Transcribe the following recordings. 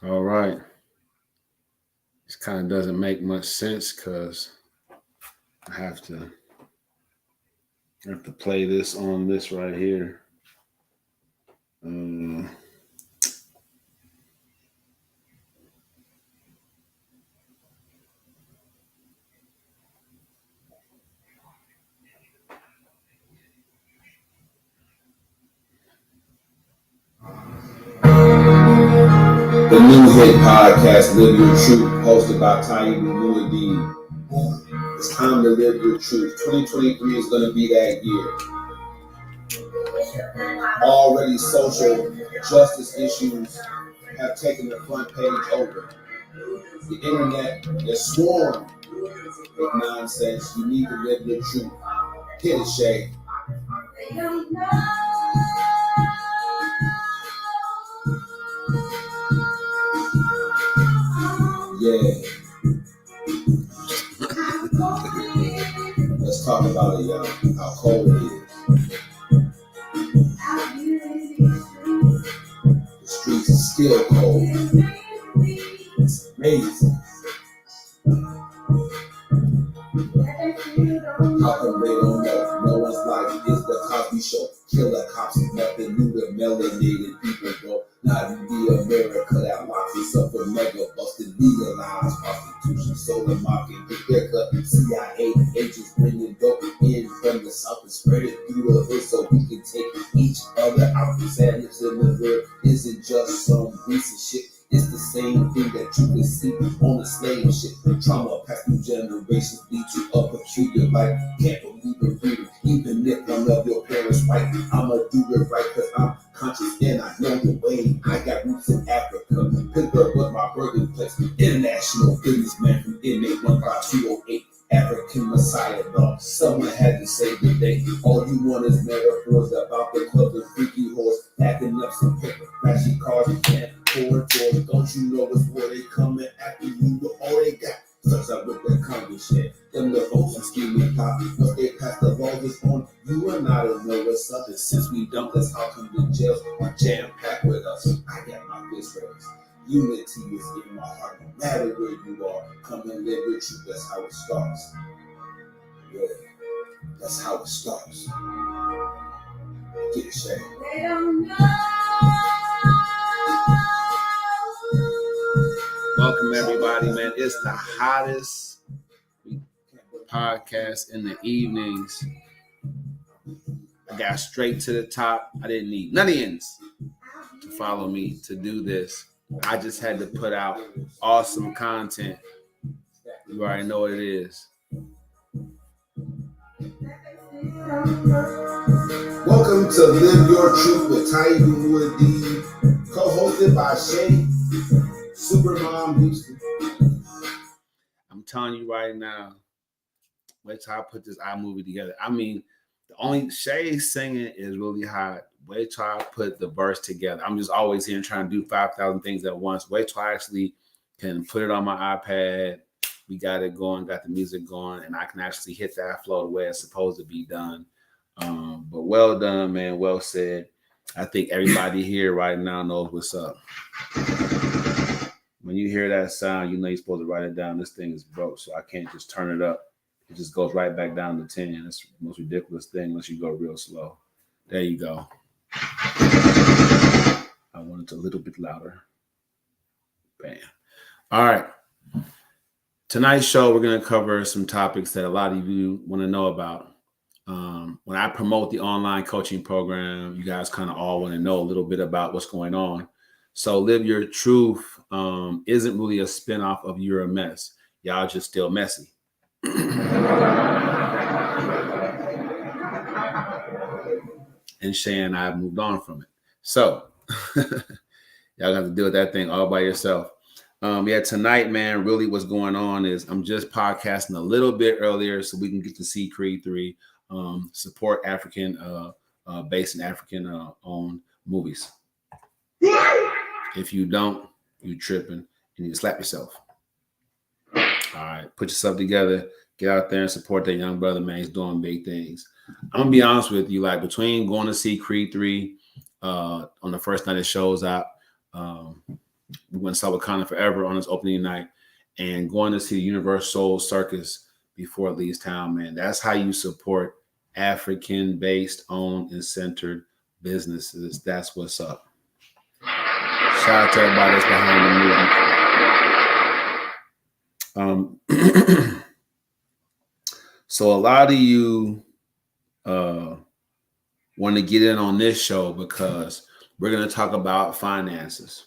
All right. This kind of doesn't make much sense because I have to play this on this right here. Uh, The new hit podcast, Live Your Truth, hosted by Taib Muad'Dib. It's time to live your truth. 2023 is going to be that year. Already social justice issues have taken the front page over. The internet is swarmed with nonsense. You need to live your truth. Hit it, Shay. Yeah. Let's talk about it, y'all. How cold it is. The streets are still cold. It's amazing. How come they don't know? No one's life is the Cosby Show. Killer cops is nothing new to melanated people, bro. Not in the America that locks itself for mega busted, legalized prostitution, sold and mocking, Rebecca, CIA agents bringing dope in from the south and spread it through the hood so we can take each other out. The sadness in the hood isn't just some recent shit. It's the same thing that you can see on the slave ship. Trauma passed through generations lead to a peculiar life. Can't believe in freedom, even if one of your parents right. I'ma do it right cause I'm conscious and I know the way. I got roots in Africa. Pittsburgh was my birthplace. International businessman from inmate 15208. African Messiah, dog. Someone had to save the day. All you want is metaphors about the club, the freaky horse, packing up some paper, flashy cars, and can't afford doors. Don't you know it's where they coming after you with all they got? Starts out with that Congress shit. Them the folks who scheming pop. Once they pass the laws is on, you and I don't know what's up. And since we don't, that's how come the jails are jam-packed with us. I got my fist raised. Unity is in my heart, no matter where you are. Come and live with you, that's how it starts. Yeah, that's how it starts. Get it, Shay. They don't know. welcome everybody, man. It's the hottest podcast in the evenings. I got straight to the top. I didn't need none of the ends to follow me to do this. I just had to put out awesome content. You already know what it is. Welcome to Live Your Truth with Taib Muad'Dib, co-hosted by Shay Supermom Houston. I'm telling you right now, wait till I put this iMovie together. I mean, the only Shay singing is really hot. Wait till I put the verse together. I'm just always here trying to do 5,000 things at once. Wait till I actually can put it on my iPad. We got it going, got the music going, and I can actually hit that flow the way it's supposed to be done. But well done, man. Well said. I think everybody here right now knows what's up. When you hear that sound, you know you're supposed to write it down. This thing is broke, so I can't just turn it up. It just goes right back down to 10. It's the most ridiculous thing unless you go real slow. There you go. I want it a little bit louder. Bam. All right. Tonight's show, we're going to cover some topics that a lot of you want to know about. When I promote the online coaching program, you guys kind of all want to know a little bit about what's going on. So Live Your Truth isn't really a spinoff of You're a Mess. Y'all just still messy. And Shay and I have moved on from it. So y'all have to deal with that thing all by yourself. Tonight, man, really what's going on is I'm just podcasting a little bit earlier so we can get to see Creed 3, support African based in African owned movies. If you don't, you tripping. You need to slap yourself. All right, put yourself together. Get out there and support that young brother, man. He's doing big things. I'm gonna be honest with you, like between going to see Creed 3 on the first night it shows out, We went and saw Wakanda Forever on its opening night, and going to see the Universal Circus before it leaves town, man. That's how you support African-based, owned, and centered businesses. That's what's up. Shout out to everybody that's behind the movement. So a lot of you want to get in on this show because we're going to talk about finances.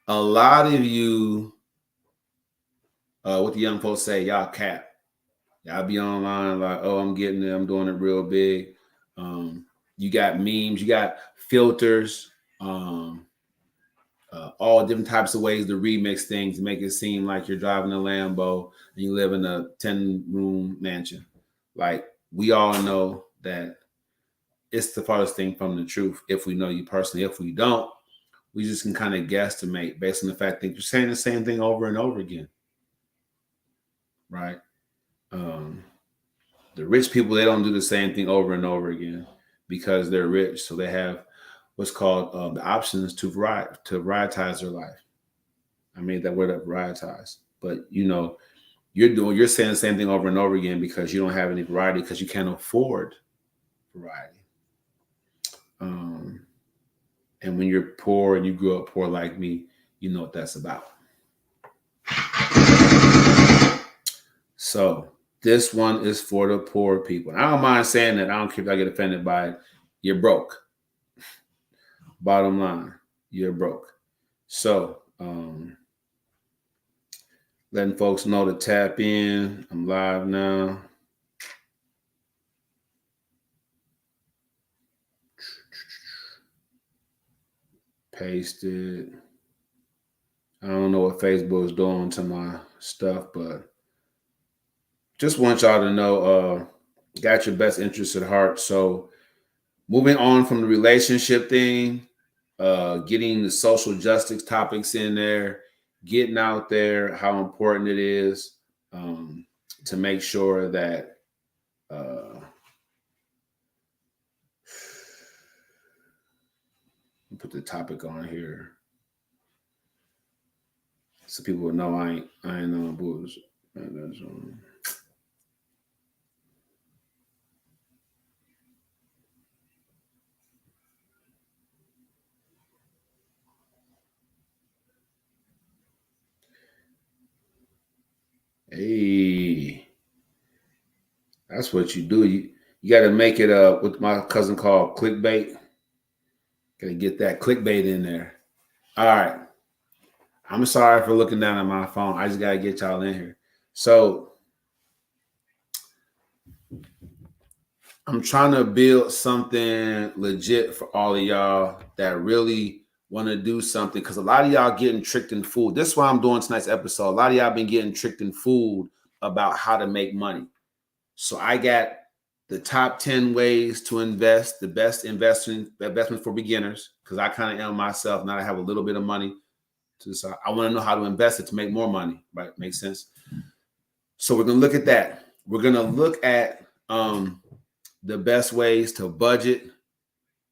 A lot of you, what the young folks say, y'all cap. Y'all be online like, oh, I'm getting it. I'm doing it real big. You got memes. You got filters. All different types of ways to remix things to make it seem like you're driving a Lambo and you live in a 10-room mansion. Like, we all know that it's the farthest thing from the truth if we know you personally. If we don't, we just can kind of guesstimate based on the fact that you're saying the same thing over and over again, right? The rich people, they don't do the same thing over and over again because they're rich. So they have what's called the options to varietize their life. I made that word up, varietize. But, you know, you're saying the same thing over and over again because you don't have any variety because you can't afford variety. And when you're poor and you grew up poor like me, you know what that's about. So this one is for the poor people. I don't mind saying that. I don't care if I get offended by it. You're broke. Bottom line, you're broke. So letting folks know to tap in. I'm live now. Paste it. I don't know what Facebook is doing to my stuff, but just want y'all to know, got your best interests at heart. So moving on from the relationship thing, getting the social justice topics in there, getting out there, how important it is to make sure that put the topic on here so people will know I ain't on booze. Hey, that's what you do. You got to make it what my cousin called clickbait. Got to get that clickbait in there. All right. I'm sorry for looking down at my phone. I just got to get y'all in here. So I'm trying to build something legit for all of y'all that really want to do something, because a lot of y'all getting tricked and fooled. This is why I'm doing tonight's episode. A lot of y'all been getting tricked and fooled about how to make money. So I got the top 10 ways to invest, the best investment for beginners, because I kind of am myself. Now I have a little bit of money to decide. I want to know how to invest it to make more money, right? Makes sense. So we're going to look at that. We're going to look at the best ways to budget.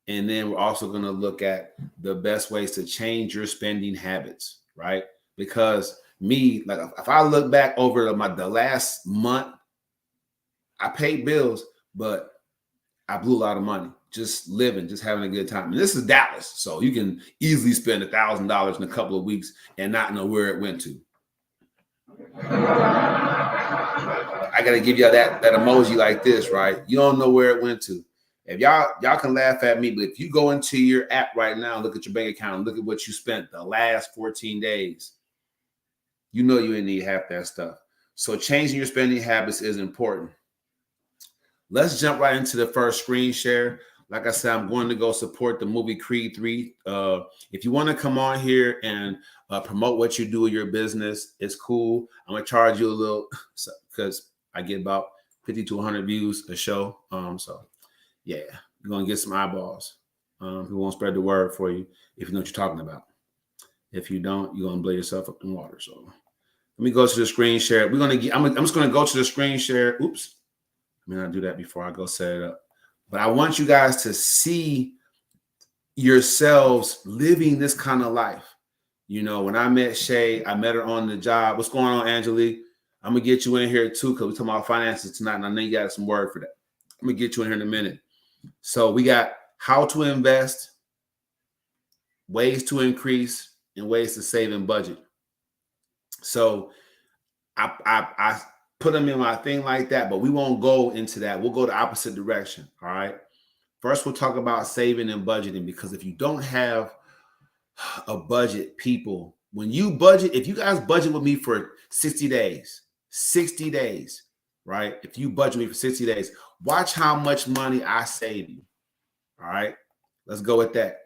And then we're also going to look at the best ways to change your spending habits, right? Because me, like, if I look back over the last month, I paid bills, but I blew a lot of money just living, just having a good time. And this is Dallas, so you can easily spend $1,000 in a couple of weeks and not know where it went to. I got to give y'all that emoji like this, right? You don't know where it went to. If y'all can laugh at me, but if you go into your app right now, look at your bank account, and look at what you spent the last 14 days, you know you didn't need half that stuff. So changing your spending habits is important. Let's jump right into the first screen share. Like I said, I'm going to go support the movie Creed 3. If you want to come on here and promote what you do in your business, it's cool. I'm going to charge you a little because I get about 50 to 100 views a show. So yeah, you're going to get some eyeballs. Who won't spread the word for you if you know what you're talking about. If you don't, you're going to blow yourself up in water. So let me go to the screen share. I'm just going to go to the screen share. Oops. I mean, I'll do that before I go set it up. But I want you guys to see yourselves living this kind of life. You know, when I met Shay, I met her on the job. What's going on, Angelique? I'm gonna get you in here too, because we're talking about finances tonight, and I know you got some word for that. I'm gonna get you in here in a minute. So we got how to invest, ways to increase, and ways to save and budget. So I put them in my thing like that, but we won't go into that. We'll go the opposite direction. All right. First, we'll talk about saving and budgeting, because if you don't have a budget, people, when you budget, if you guys budget with me for 60 days, right? If you budget me for 60 days, watch how much money I save you. All right. Let's go with that.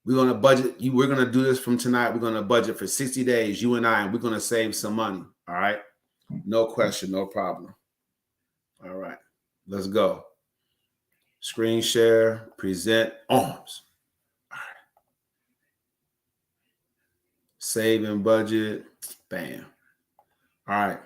We're going to budget. We're going to do this from tonight. We're going to budget for 60 days, you and I, and we're going to save some money. All right. No question, no problem. All right. Let's go. Screen share, present, arms. All right. Save and budget. Bam. All right.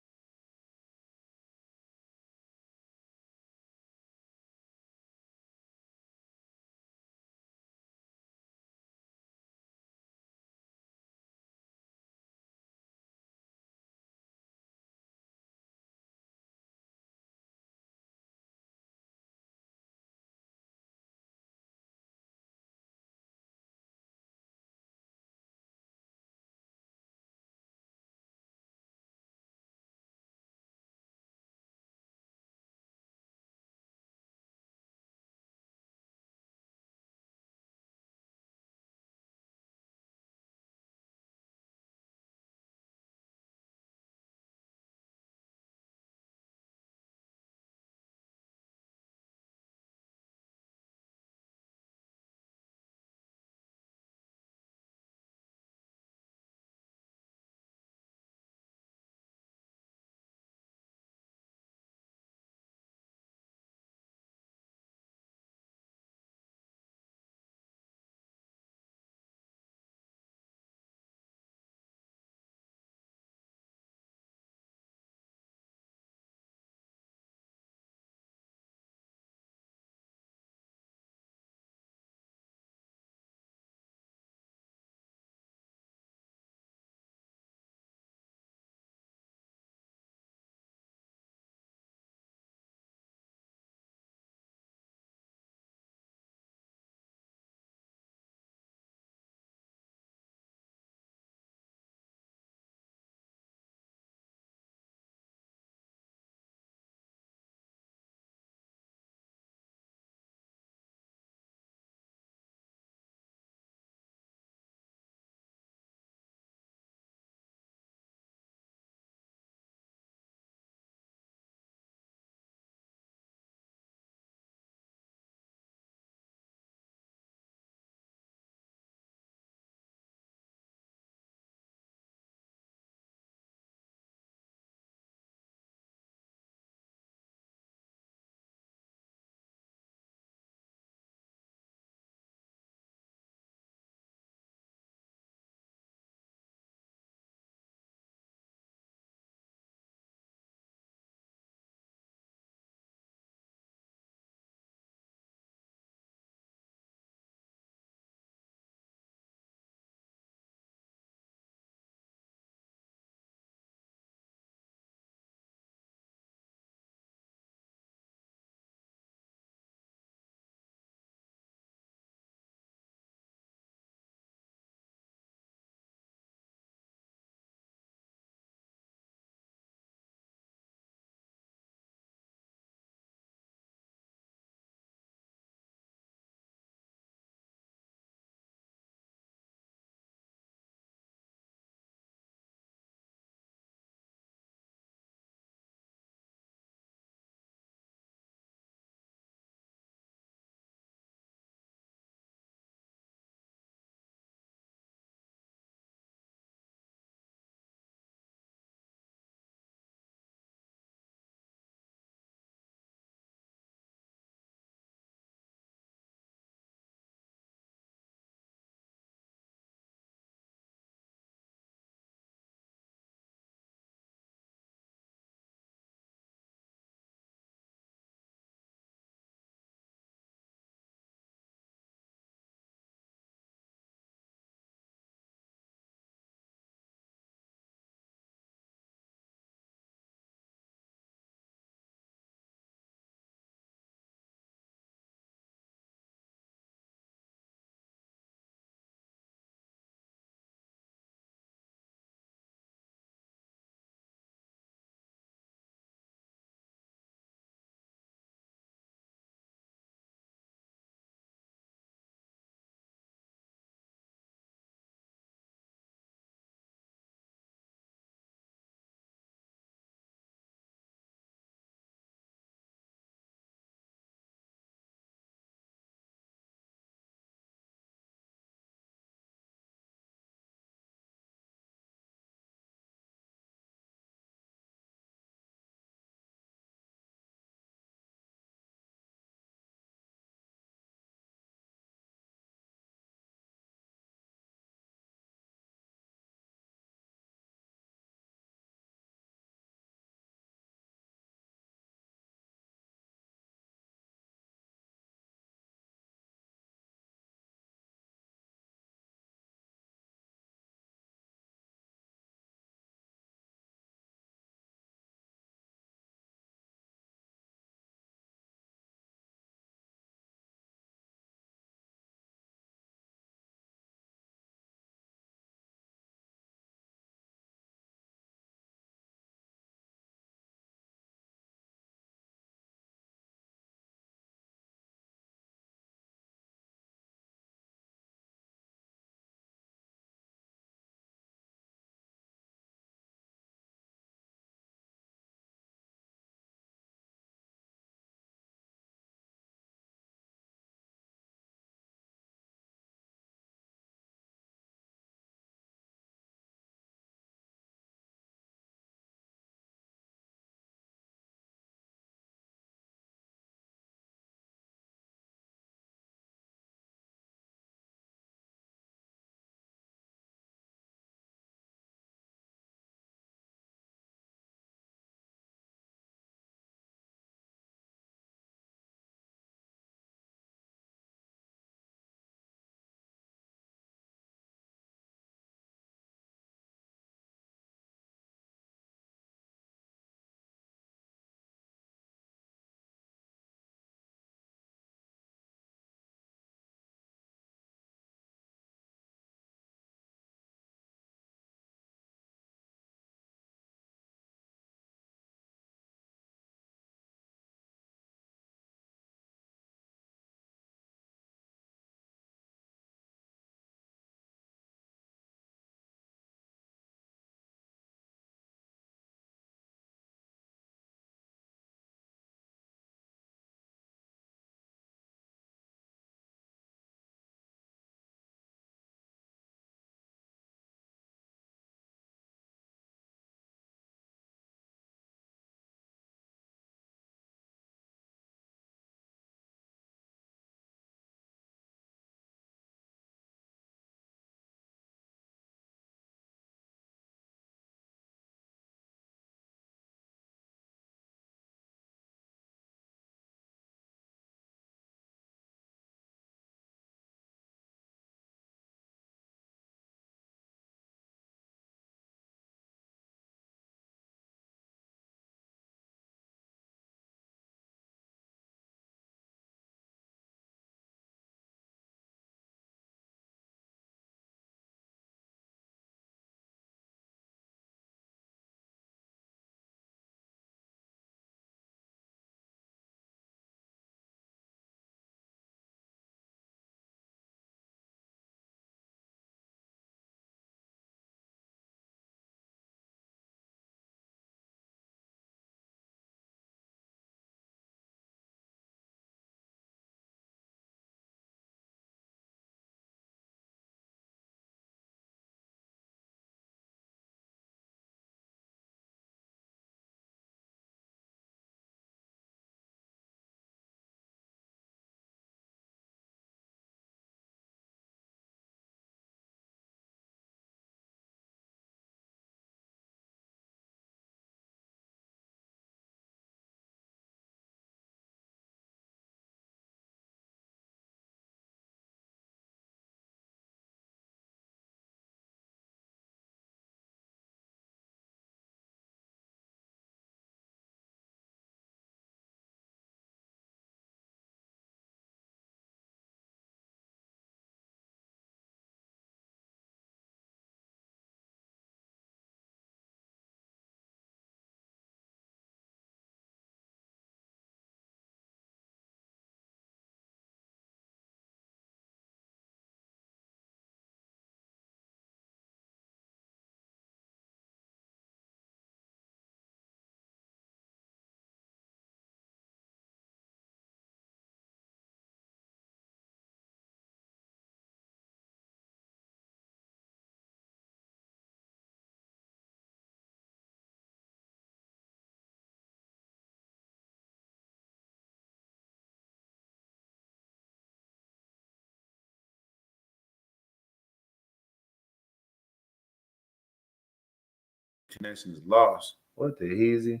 Connection is lost. What the heezy?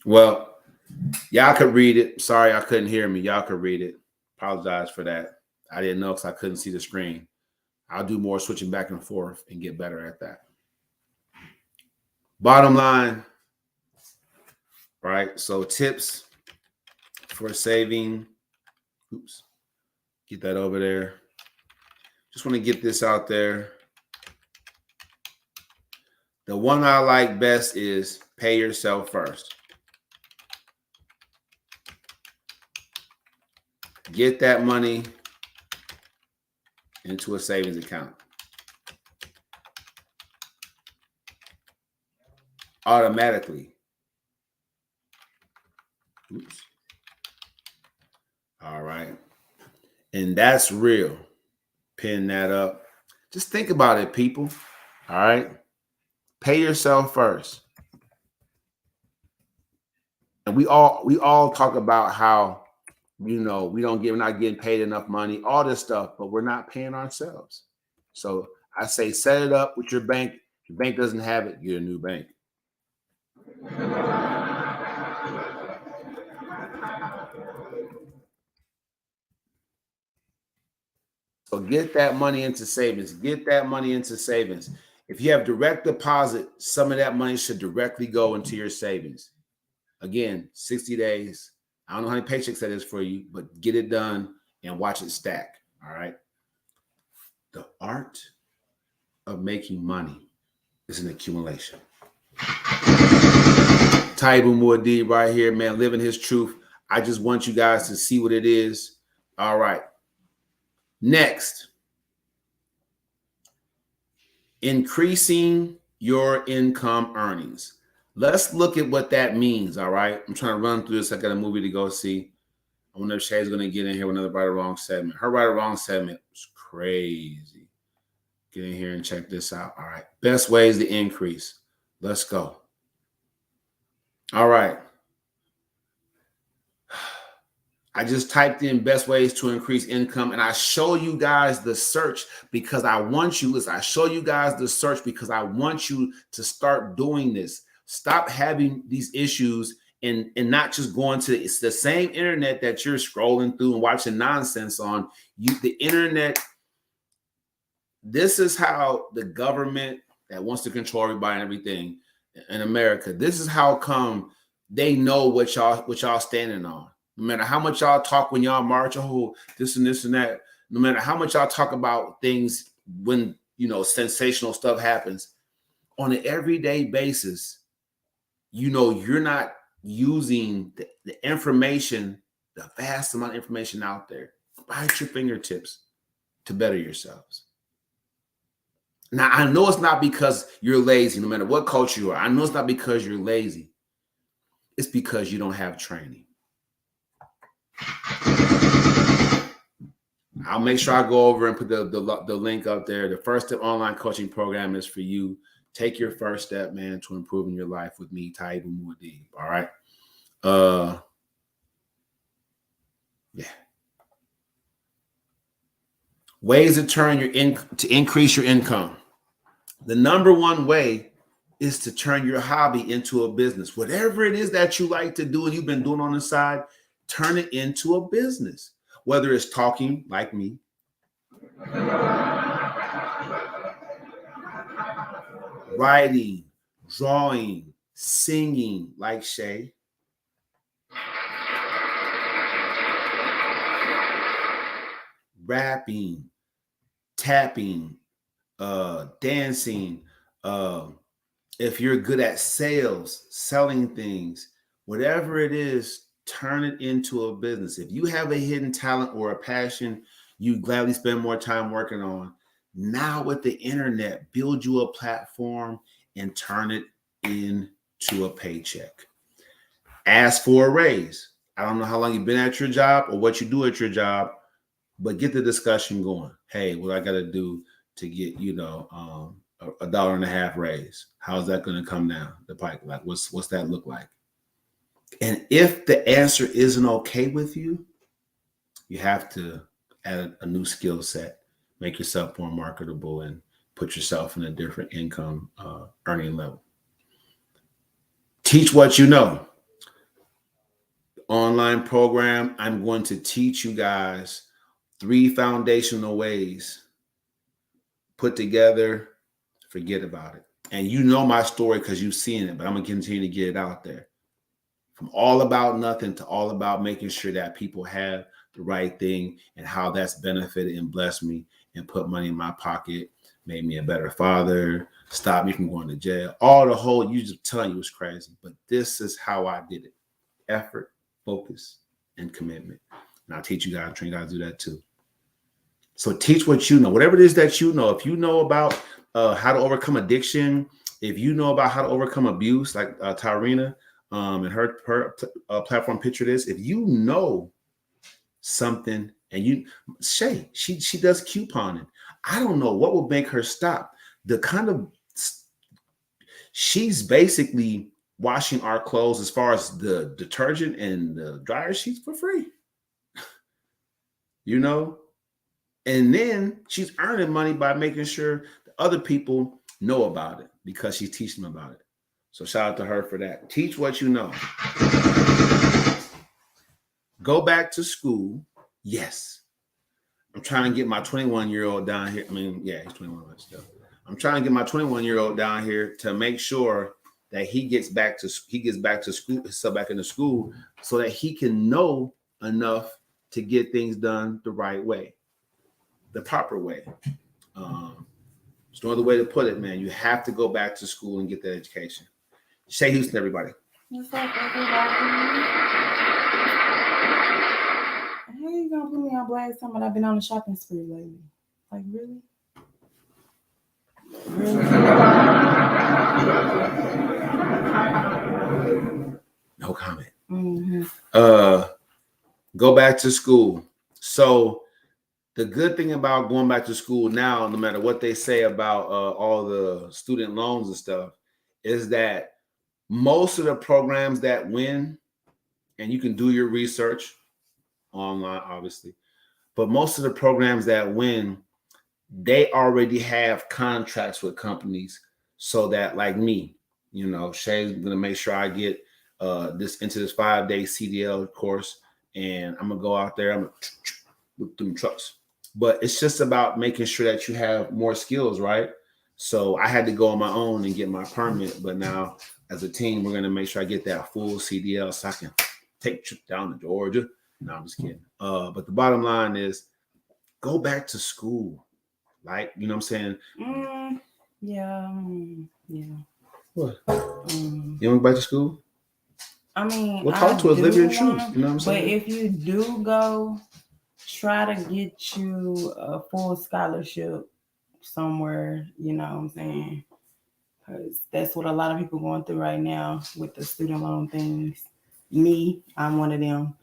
Well, y'all could read it. Sorry, I couldn't hear me. Y'all could read it. Apologize for that. I didn't know because I couldn't see the screen. I'll do more switching back and forth and get better at that. Bottom line, right? So tips for saving. Oops. Get that over there. Just want to get this out there. The one I like best is pay yourself first. Get that money into a savings account. Automatically. Oops. All right. And that's real. Pin that up. Just think about it, people. All right. Pay yourself first. And we all talk about how, we're not getting paid enough money, all this stuff, but we're not paying ourselves. So I say set it up with your bank. If your bank doesn't have it, get a new bank. So get that money into savings. Get that money into savings. If you have direct deposit, some of that money should directly go into your savings. Again, 60 days. I don't know how many paychecks that is for you, but get it done and watch it stack. All right. The art of making money is an accumulation. Taibu Muad'Dib right here, man, living his truth. I just want you guys to see what it is. All right. Next, increasing your income earnings. Let's look at what that means, all right? I'm trying to run through this. I got a movie to go see. I wonder if Shay's going to get in here with another right or wrong segment. Her right or wrong segment was crazy. Get in here and check this out. All right. Best ways to increase. Let's go. All right. I just typed in best ways to increase income, and I show you guys the search because I want you, listen, I show you guys the search because I want you to start doing this. Stop having these issues and not just going to, it's the same internet that you're scrolling through and watching nonsense on. The internet, this is how the government that wants to control everybody and everything in America, this is how come they know what y'all standing on. No matter how much y'all talk when y'all march, oh, this and this and that, no matter how much y'all talk about things when, sensational stuff happens, on an everyday basis, you're not using the information, the vast amount of information out there right at your fingertips to better yourselves. Now, I know it's not because you're lazy, no matter what culture you are. I know it's not because you're lazy. It's because you don't have training. I'll make sure I go over and put the link up there. The First Step online coaching program is for you. Take your first step, man, to improving your life with me, Taibu Muad'Dib. All right. Yeah. Ways to increase your income. The number one way is to turn your hobby into a business. Whatever it is that you like to do and you've been doing on the side, turn it into a business. Whether it's talking like me, writing, drawing, singing like Shay, rapping, tapping, dancing. If you're good at sales, selling things, whatever it is, turn it into a business. If you have a hidden talent or a passion you gladly spend more time working on, now with the internet, build you a platform and turn it into a paycheck. Ask for a raise. I don't know how long you've been at your job or what you do at your job, but get the discussion going. Hey, what I got to do to get, $1.50 raise? How's that going to come down the pike? Like, what's that look like? And if the answer isn't okay with you, you have to add a new skill set, make yourself more marketable, and put yourself in a different income earning level. Teach what you know. Online program, I'm going to teach you guys 3 foundational ways. Put together, forget about it. And you know my story because you've seen it, but I'm going to continue to get it out there. From all about nothing to all about making sure that people have the right thing and how that's benefited and blessed me and put money in my pocket, made me a better father, stopped me from going to jail. All the whole, you just telling you was crazy. But this is how I did it. Effort, focus, and commitment. And I'll teach you guys, train you guys to do that too. So teach what you know, whatever it is that you know. If you know about how to overcome addiction, if you know about how to overcome abuse, like Tyrena and her platform Picture This, if you know something and you, Shay, she does couponing. I don't know what will make her stop. She's basically washing our clothes as far as the detergent and the dryer sheets for free. You know? And then she's earning money by making sure the other people know about it because she's teaching them about it. So shout out to her for that. Teach what you know. Go back to school. Yes. I'm trying to get my 21-year-old down here. I mean, yeah, he's 21 still. I'm trying to get my 21-year-old down here to make sure that he gets back to school, so back into school, so that he can know enough to get things done the right way, the proper way. There's no other way to put it, man. You have to go back to school and get that education. Shay Houston, everybody. What's up, everybody? How you gonna put me on blast talking about I've been on a shopping spree lately? Like, really? Really? No comment. Mm-hmm. Go back to school. So the good thing about going back to school now, no matter what they say about all the student loans and stuff, is that most of the programs that win, and you can do your research online, obviously, but most of the programs that win, they already have contracts with companies so that, like me, you know, Shay's going to make sure I get this into this 5-day CDL course, and I'm going to go out there, I'm going to with them trucks. But it's just about making sure that you have more skills, right? So I had to go on my own and get my permit, but now as a team, we're going to make sure I get that full CDL so I can take a trip down to Georgia. No, I'm just kidding. But the bottom line is go back to school. Like, you know what I'm saying? Yeah. What? You want to go back to school? I mean, well, talk to us, live your truth. You know what I'm saying? But if you do go, try to get you a full scholarship somewhere, you know what I'm saying? Because that's what a lot of people going through right now with the student loan things. Me, I'm one of them.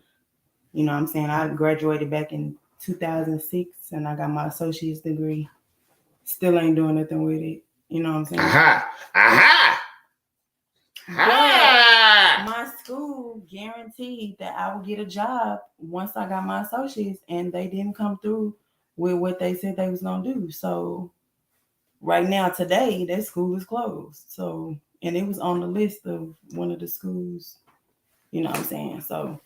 You know what I'm saying? I graduated back in 2006 and I got my associate's degree. Still ain't doing nothing with it. You know what I'm saying? But my school guaranteed that I would get a job once I got my associates, and they didn't come through with what they said they was gonna do. So right now, today, that school is closed. So, and it was on the list of one of the schools. You know what I'm saying? So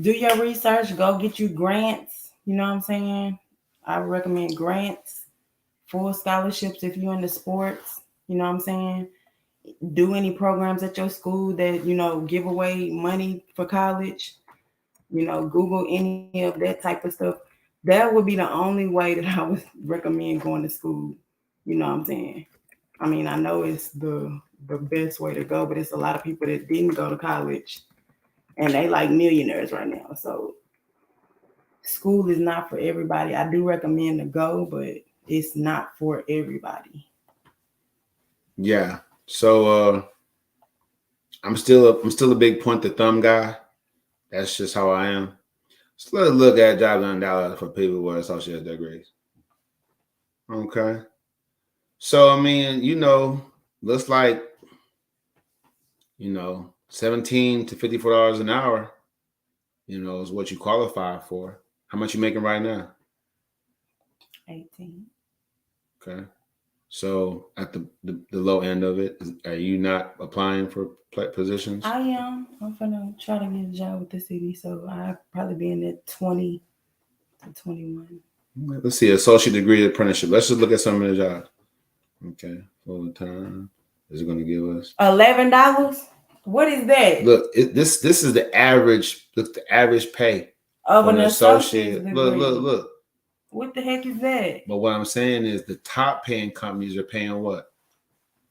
do your research. Go get you grants. You know what I'm saying? I recommend grants, full scholarships if you're into sports. You know what I'm saying? Do any programs at your school that, you know, give away money for college. You know, Google any of that type of stuff. That would be the only way that I would recommend going to school. You know what I'm saying? I mean, I know it's the best way to go, but it's a lot of people that didn't go to college and they like millionaires right now. So school is not for everybody. I do recommend to go, but it's not for everybody. Yeah. So I'm still a big point the thumb guy. That's just how I am. Just let's look at jobs in Dallas for people with associate degrees. Okay. So I mean, you know, looks like, you know, $17 to $54 an hour, you know, is what you qualify for. How much you making right now? 18. Okay. So at the low end of it, are you not applying for positions? I am. I'm gonna try to get a job with the city, so I'll probably be in that 20 to 21. Let's see, associate degree apprenticeship. Let's just look at some of the jobs. Okay, full time. Is it going to give us $11? What is that? Look, this is the average. Look, the average pay of an associate. Look. What the heck is that? But what I'm saying is the top paying companies are paying what?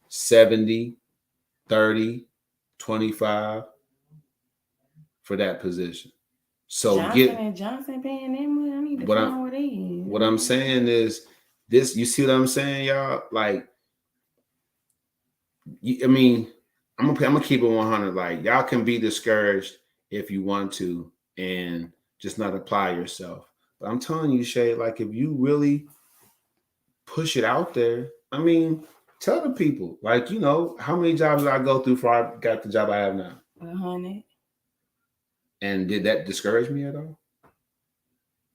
70, 30, 25 for that position. So Johnson paying them money. I need to find what it is. What I'm saying is this. You see what I'm saying, y'all? Like, I mean, I'm gonna keep it 100. Like, y'all can be discouraged if you want to and just not apply yourself. But I'm telling you, Shay, like, if you really push it out there, I mean, tell the people, like, you know, how many jobs did I go through before I got the job I have now? 100. And did that discourage me at all?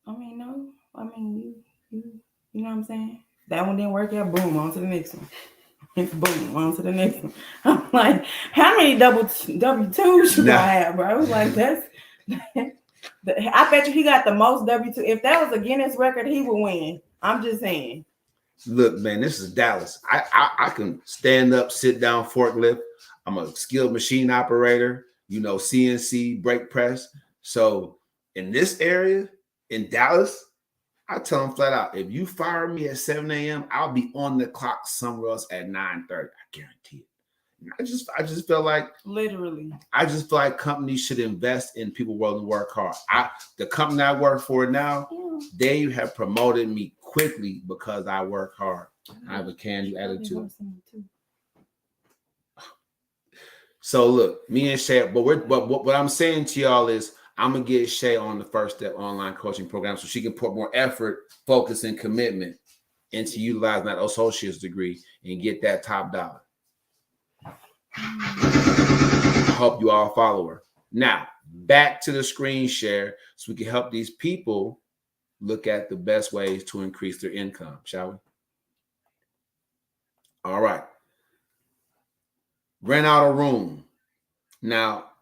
I mean, no. I mean, you know what I'm saying? That one didn't work out. Boom, on to the next one. Boom, on to the next one. I'm like, how many W-2s should I have, bro? I was like, I bet you he got the most W-2. If that was a Guinness record, he would win. I'm just saying. Look, man, this is Dallas. I can stand up, sit down, forklift. I'm a skilled machine operator, you know, CNC, brake press. So in this area, in Dallas, I tell them flat out, if you fire me at 7 a.m., I'll be on the clock somewhere else at 9:30. I guarantee it. And I just feel like literally. I just feel like companies should invest in people willing to work hard. The company I work for now, they have promoted me quickly because I work hard. I have a can-do attitude. So look, me and Shay, but what I'm saying to y'all is I'm gonna get Shay on the First Step online coaching program so she can put more effort, focus, and commitment into utilizing that associate's degree and get that top dollar. I hope you all follow her. Now, back to the screen share so we can help these people look at the best ways to increase their income, shall we? All right. Rent out a room. Now,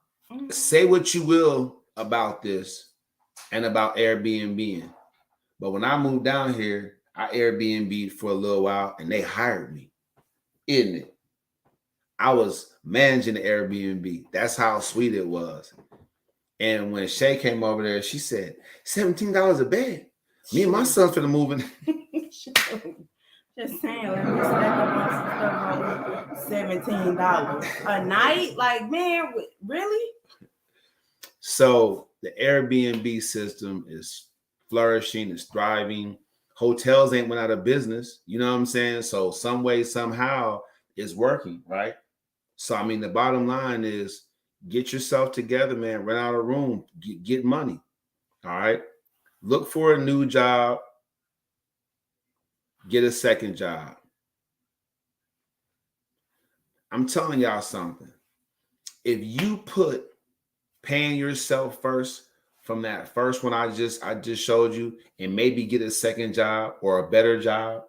say what you will about this and about Airbnb. But when I moved down here, I Airbnb'd for a little while and they hired me. Isn't it? I was managing the Airbnb. That's how sweet it was. And when Shay came over there, she said, $17 a bed. Me and my son finna move in. Just saying, let me stack up on some stuff $17 a night. Like, man, really? So the Airbnb system is flourishing, it's thriving. Hotels ain't went out of business. You know what I'm saying? So some way, somehow, it's working, right? So, I mean, the bottom line is get yourself together, man. Rent out a room, get money. All right. Look for a new job. Get a second job. I'm telling y'all something. If you put paying yourself first from that first one I just showed you and maybe get a second job or a better job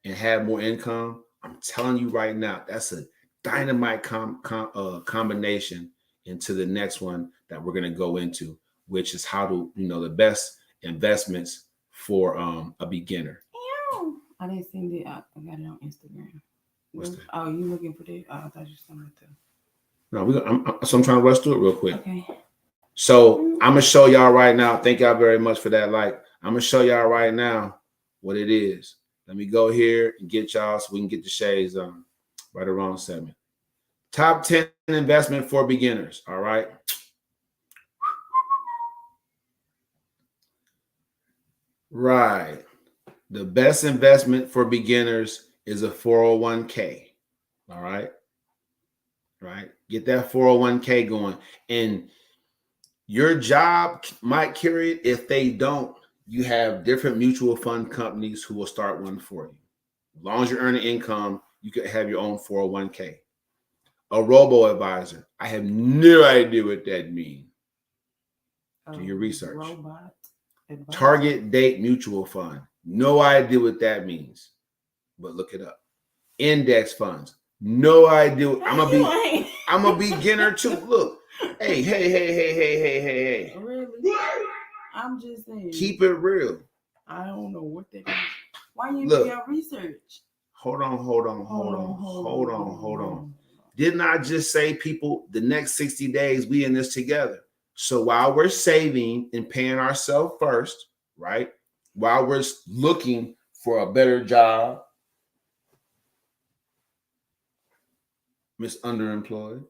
and have more income, I'm telling you right now, that's a dynamite combination into the next one that we're going to go into, which is how to, the best investments for a beginner. I didn't see it. I got it on Instagram. What's that? Oh, you looking for that? Oh, I thought you were something. No, I'm trying to rush through it real quick. Okay. So I'm gonna show y'all right now. Thank y'all very much for that. Like, I'm gonna show y'all right now what it is. Let me go here and get y'all so we can get the shades on right around segment. Top 10 investment for beginners. All right. Right. The best investment for beginners is a 401k. All right. Right. Get that 401k going. And your job might carry it. If they don't, you have different mutual fund companies who will start one for you. As long as you're earning income, you could have your own 401k. A robo-advisor. I have no idea what that means. Do your research. Target date mutual fund. No idea what that means, but look it up. Index funds. No idea. I'm a beginner too. Look, hey. Really? I'm just saying. Keep it real. I don't know what that is. Why you Look, do your research? Hold on. Didn't I just say, people, the next 60 days, we in this together? So while we're saving and paying ourselves first, right? While we're looking for a better job, Miss Underemployed,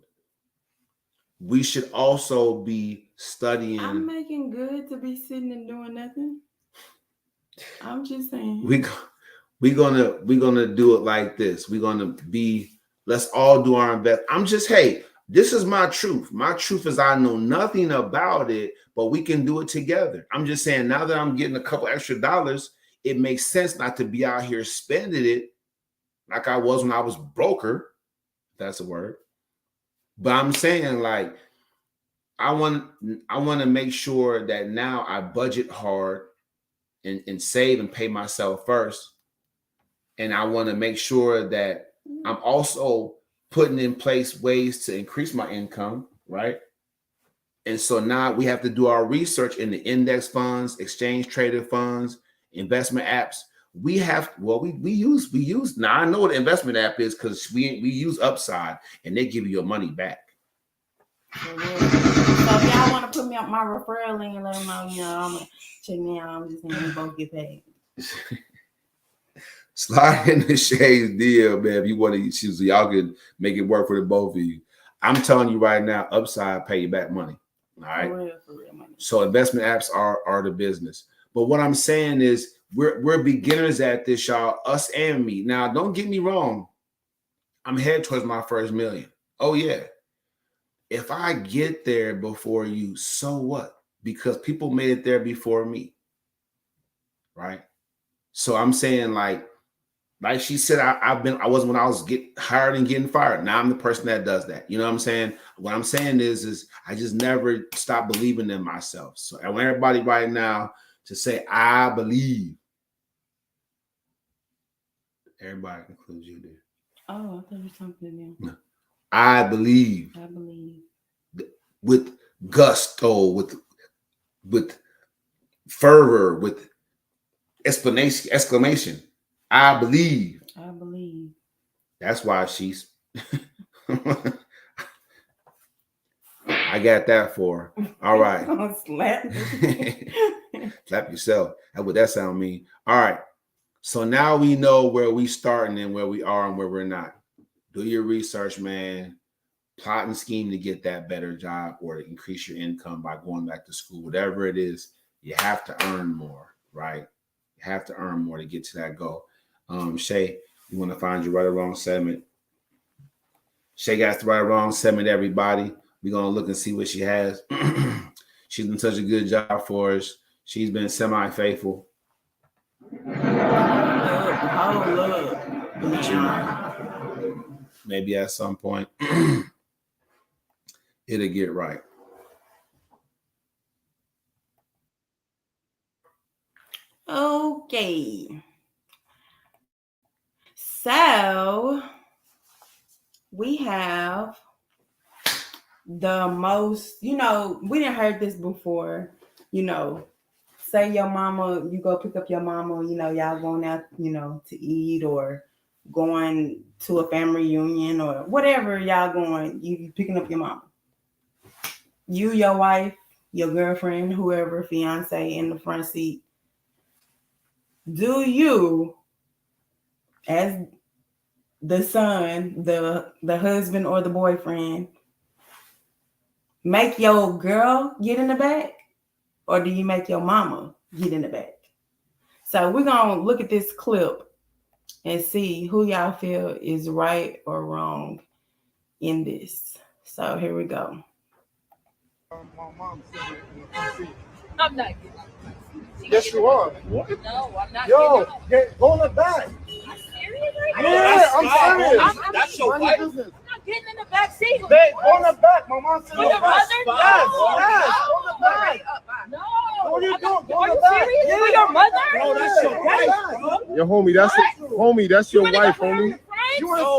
we should also be studying. I'm making good to be sitting and doing nothing. I'm just saying. We're gonna do it like this. Let's all do our best. Hey, this is my truth. My truth is I know nothing about it, but we can do it together. I'm just saying, now that I'm getting a couple extra dollars, it makes sense not to be out here spending it like I was when I was broker. That's a word. But I'm saying, like, I want to make sure that now I budget hard and save and pay myself first. And I want to make sure that I'm also putting in place ways to increase my income, right? And so now we have to do our research in the index funds, exchange traded funds, investment apps. We use now. I know what an investment app is because we use Upside and they give you your money back. So if y'all want to put me on my referral link and let them know, I'm gonna check me out. I'm just saying we both get paid. Slide in the Shades deal, man. If you want to, so y'all can make it work for the both of you. I'm telling you right now, Upside pay you back money. All right. For real money. So investment apps are the business. But what I'm saying is we're beginners at this, y'all, us and me. Now, don't get me wrong. I'm headed towards my first million. Oh, yeah. If I get there before you, so what? Because people made it there before me. Right? So I'm saying, like she said, I was when I was getting hired and getting fired. Now I'm the person that does that. You know what I'm saying? What I'm saying is I just never stopped believing in myself. So I want everybody right now to say, I believe. Everybody includes you there. Oh, I thought you were talking to me. I believe. I believe. With gusto, with fervor, with exclamation. I believe. I believe. That's why she's. I got that for her. All right. Slap. Slap yourself. That's what that sound mean. All right. So now we know where we starting and where we are and where we're not. Do your research, man. Plot and scheme to get that better job or to increase your income by going back to school. Whatever it is, you have to earn more, right? You have to earn more to get to that goal. Shay, you want to find your right or wrong segment? Shay got the right or wrong segment, everybody. We're going to look and see what she has. She's done such a good job for us. She's been semi-faithful. Maybe at some point it'll get right. Okay. So we have the most, we didn't heard this before, say your mama, you go pick up your mama, y'all going out, to eat or going to a family reunion or whatever y'all going, you picking up your mama. You, your wife, your girlfriend, whoever, fiance in the front seat. Do you, as the son, the husband or the boyfriend, make your girl get in the back? Or do you make your mama get in the back? So we're going to look at this clip and see who y'all feel is right or wrong in this. So here we go. My mom said it. I'm not getting up. Yes, you are. What? No, I'm not. Yo, go in the back. I'm serious right now. Yeah, I'm serious. That's your wife. I'm not getting in the back seat. Babe, go in the back. My mom said With your mother? Yes, No. go in the back. No. What are you doing? Go Are in the you back. serious? Yeah. For your mother? No, that's your wife. Yo, homie, that's your wife, homie.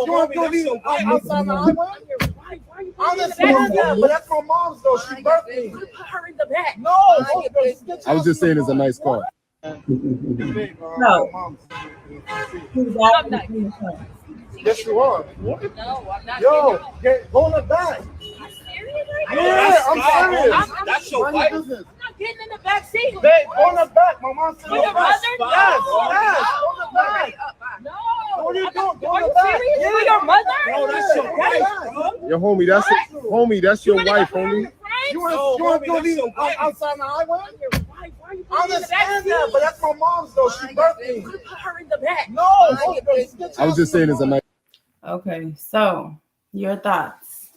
you want to leave outside the highway? I understand that, but that's my mom's though. She birthed me. Put her in the back. No, I was just saying it's a nice car. No. He's I'm not. Yes, you are. No, I'm not. Yo, go in the back. I'm serious right now. Yeah, I'm serious. That's your Mind wife. your business. I'm not getting in the back seat. Babe, go in the back. My mom said With your mother? No. Yes, go in the back. No. What are you doing? Go Are in the you back. serious? For your mother? No, that's your wife. Your homie, that's your wife, homie. You want to leave outside the highway? Why are you I putting her in the back understand seat? that, but that's my mom's though. She birthed me. Put her in the back. No, I was just saying it's a nice. Okay, so your thoughts.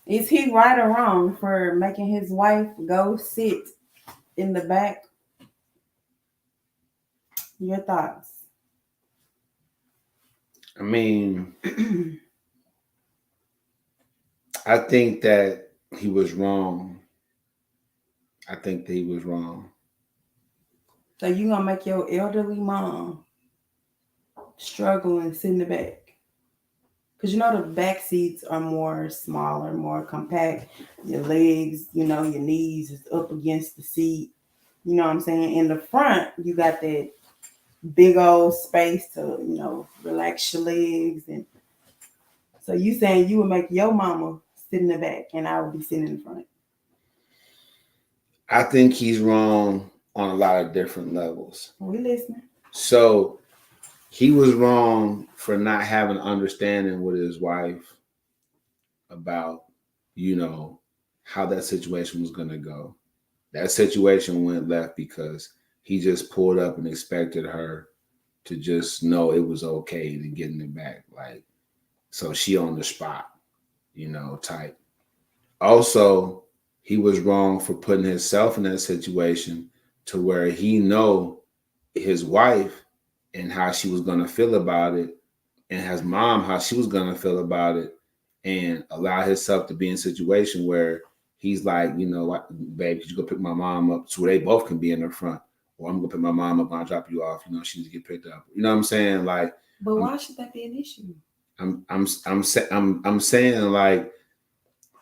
Is he right or wrong for making his wife go sit in the back? Your thoughts. I mean, I think that he was wrong. I think that he was wrong. So you gonna make your elderly mom struggle and sit in the back? Because you know the back seats are more smaller, more compact. Your legs, your knees is up against the seat. You know what I'm saying? In the front, you got that big old space to, relax your legs. And so you saying you would make your mama sit in the back and I would be sitting in the front? I think he's wrong on a lot of different levels. We listening. So he was wrong for not having understanding with his wife about, how that situation was going to go. That situation went left because he just pulled up and expected her to just know it was okay to get in the back. Like, so she on the spot, type. Also, he was wrong for putting himself in that situation to where he know his wife and how she was going to feel about it, and his mom, how she was going to feel about it, and allow himself to be in a situation where he's like, babe, could you go pick my mom up so they both can be in the front? Or I'm going to pick my mom up and I'll drop you off. She needs to get picked up. You know what I'm saying? Like, but why should that be an issue? I'm saying like,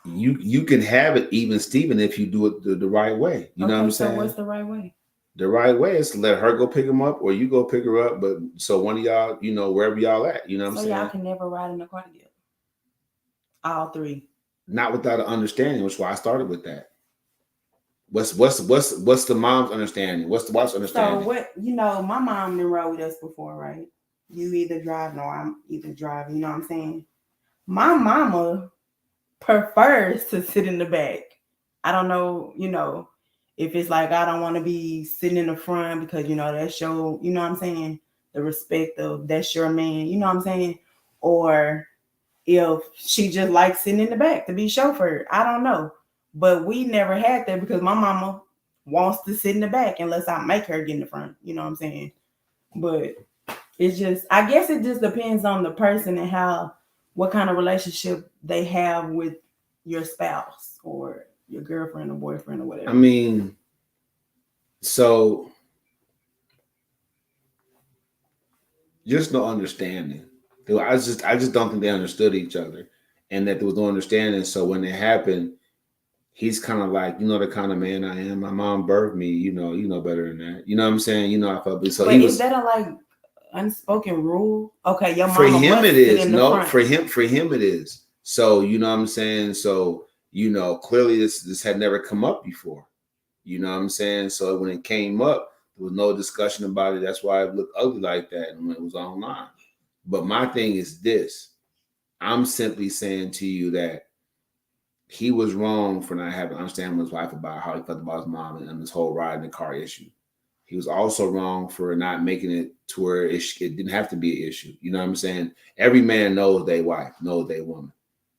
you can have it even Steven if you do it the right way. You know what I'm saying? So what's the right way? The right way is to let her go pick him up or you go pick her up. But so one of y'all, wherever y'all at, you know what I'm saying? So y'all can never ride in the car together. All three. Not without an understanding, which is why I started with that. What's the mom's understanding? What's the wife's understanding? So what, my mom done rode with us before, right? You either drive or I'm either driving, you know what I'm saying? My mama prefers to sit in the back. I don't know, if it's like I don't want to be sitting in the front because that's your, you know what I'm saying, the respect of that's your man, you know what I'm saying? Or if she just likes sitting in the back to be chauffeured. I don't know. But we never had that because my mama wants to sit in the back unless I make her get in the front, you know what I'm saying? But it's just, I guess it just depends on the person and what kind of relationship they have with your spouse or your girlfriend or boyfriend or whatever. I mean, so just no understanding. I just don't think they understood each other and that there was no understanding. So when it happened, he's kind of like, the kind of man I am. My mom birthed me, you know better than that. You know what I'm saying? I felt so. But is that a unspoken rule? Okay, your mama for him it is. No, front. for him it is. So you know what I'm saying? So clearly this had never come up before. You know what I'm saying? So when it came up, there was no discussion about it. That's why it looked ugly like that when it was online. But my thing is this. I'm simply saying to you that he was wrong for not having understanding with his wife about how he felt about his mom and this whole ride in the car issue. He was also wrong for not making it to where it didn't have to be an issue. You know what I'm saying? Every man knows their wife, knows their woman.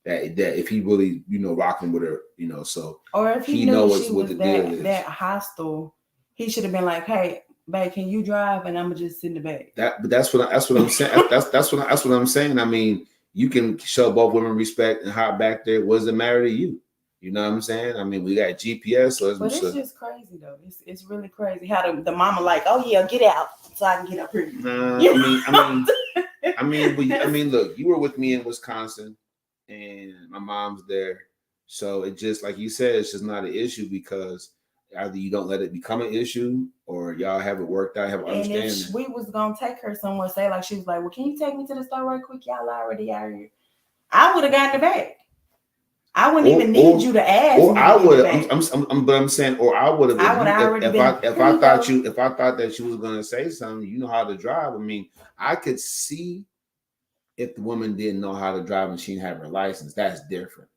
That if he really, rocking with her, so or if he knows knew she what was the deal is. that hostile, he should have been like, "Hey, babe, can you drive?" And I'm gonna just sit in the back. That's what I'm saying. That's what I'm saying. I mean, you can show both women respect and hop back there. What does it matter to you? You know what I'm saying? I mean, we got GPS, so it's just crazy though. It's really crazy how the mama like, "Oh yeah, get out so I can get up here." Nah, I mean, I mean, look, you were with me in Wisconsin, and my mom's there, so it just like you said, it's just not an issue because either you don't let it become an issue, or y'all have it worked out, have an And understanding. if we was gonna take her somewhere, say like she was like, "Well, can you take me to the store right quick? Y'all already out here." I would have gotten the bag. I wouldn't even need you to ask. Or me I to would get the have. But I'm saying, or I would have. I would have already been. If I thought that you was gonna say something, you know how to drive. I mean, I could see if the woman didn't know how to drive and she didn't have her license. That's different.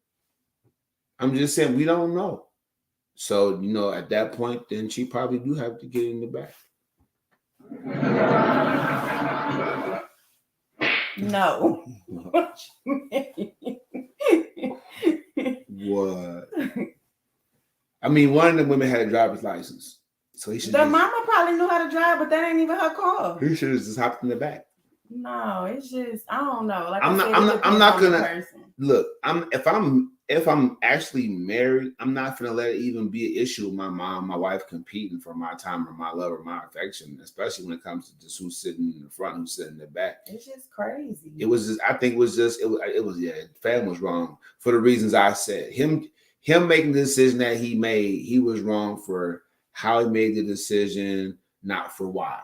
I'm just saying we don't know. So at that point, then she probably do have to get in the back. No. What? I mean, one of the women had a driver's license, so he should. The mama probably knew how to drive, but that ain't even her car. He should have just hopped in the back. No, it's just I don't know. Like I'm not gonna look. If I'm actually married, I'm not gonna let it even be an issue with my mom, my wife competing for my time or my love or my affection, especially when it comes to just who's sitting in the front, who's sitting in the back. It's just crazy. It was just, I think it was Fam was wrong for the reasons I said. Him making the decision that he made, he was wrong for how he made the decision, not for why.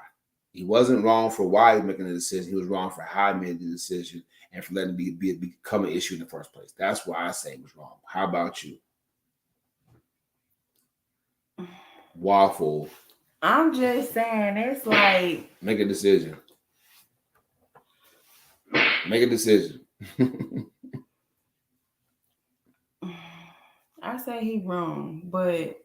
He wasn't wrong for why he was making the decision. He was wrong for how he made the decision and for letting it become an issue in the first place. That's why I say it was wrong. How about you? Waffle. I'm just saying, it's like make a decision. Make a decision. I say he wrong, but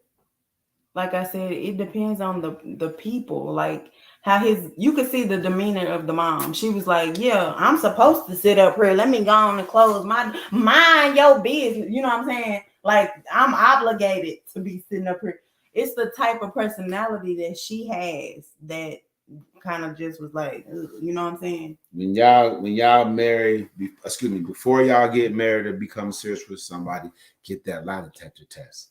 like I said, it depends on the people. Like how you could see the demeanor of the mom. She was like, "Yeah, I'm supposed to sit up here. Let me go on and close mind your business." You know what I'm saying? Like I'm obligated to be sitting up here. It's the type of personality that she has that kind of just was like, you know what I'm saying? When y'all marry, before y'all get married or become serious with somebody, get that lie detector test.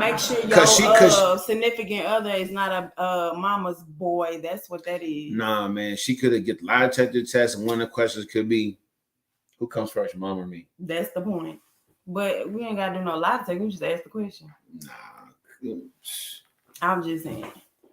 Make sure your significant other is not a mama's boy. That's what that is. Nah, man, she could have get the lie detector test, and one of the questions could be, "Who comes first, mom or me?" That's the point. But we ain't gotta do no lie detector. We just ask the question. Nah, I'm just saying.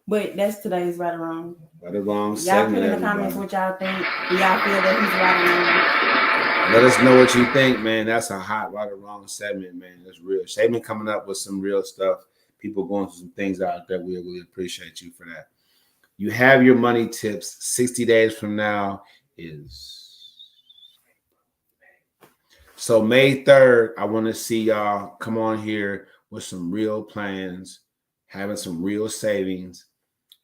But that's today's right or wrong. Right or wrong. Y'all put in the comments what y'all think. Do y'all feel that he's right or wrong? Let us know what you think, man. That's a hot right or wrong segment, man. That's real. Shaman coming up with some real stuff. People going through some things out there. We really appreciate you for that. You have your money tips. 60 days from now is... So May 3rd, I want to see y'all come on here with some real plans, having some real savings,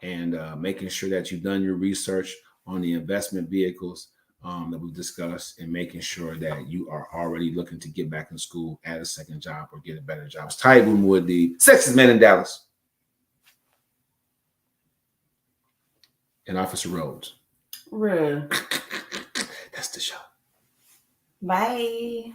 and making sure that you've done your research on the investment vehicles that we've discussed, and making sure that you are already looking to get back in school, add a second job, or get a better job. It's Ty Boomwood, the sexiest man in Dallas, and Officer Rhodes. Real. That's the show. Bye.